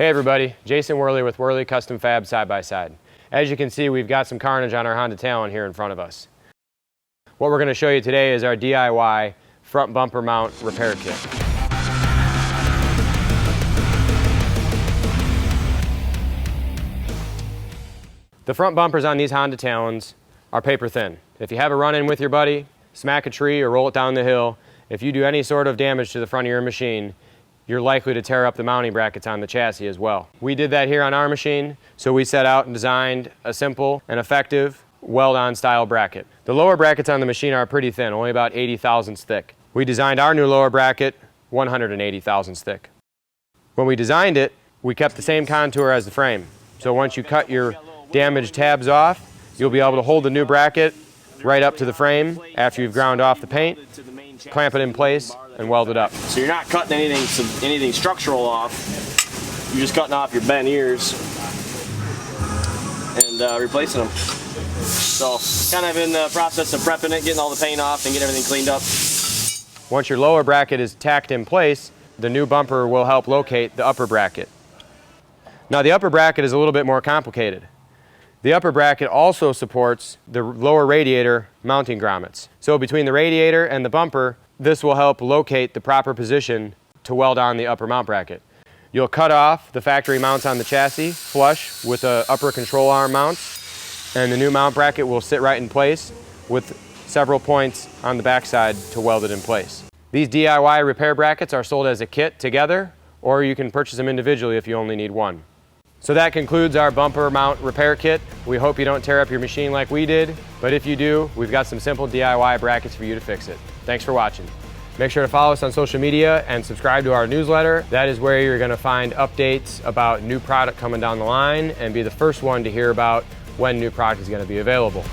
Hey everybody, Jason Wehrli with Wehrli Custom Fab Side by Side. As you can see, we've got some carnage on our Honda Talon here in front of us. What we're going to show you today is our DIY front bumper mount repair kit. The front bumpers on these Honda Talons are paper thin. If you have a run-in with your buddy, smack a tree or roll it down the hill, if you do any sort of damage to the front of your machine, you're likely to tear up the mounting brackets on the chassis as well. We did that here on our machine, so we set out and designed a simple and effective weld-on style bracket. The lower brackets on the machine are pretty thin, only about 80 thousandths thick. We designed our new lower bracket 180 thousandths thick. When we designed it, we kept the same contour as the frame. So once you cut your damaged tabs off, you'll be able to hold the new bracket right up to the frame after you've ground off the paint, clamp it in place, and weld it up. So you're not cutting anything structural off. You're just cutting off your bent ears and replacing them. So kind of in the process of prepping it, getting all the paint off and getting everything cleaned up. Once your lower bracket is tacked in place, the new bumper will help locate the upper bracket. Now the upper bracket is a little bit more complicated. The upper bracket also supports the lower radiator mounting grommets. So between the radiator and the bumper, this will help locate the proper position to weld on the upper mount bracket. You'll cut off the factory mounts on the chassis flush with the upper control arm mounts, and the new mount bracket will sit right in place with several points on the backside to weld it in place. These DIY repair brackets are sold as a kit together, or you can purchase them individually if you only need one. So that concludes our bumper mount repair kit. We hope you don't tear up your machine like we did, but if you do, we've got some simple DIY brackets for you to fix it. Thanks for watching. Make sure to follow us on social media and subscribe to our newsletter. That is where you're going to find updates about new product coming down the line and be the first one to hear about when new product is going to be available.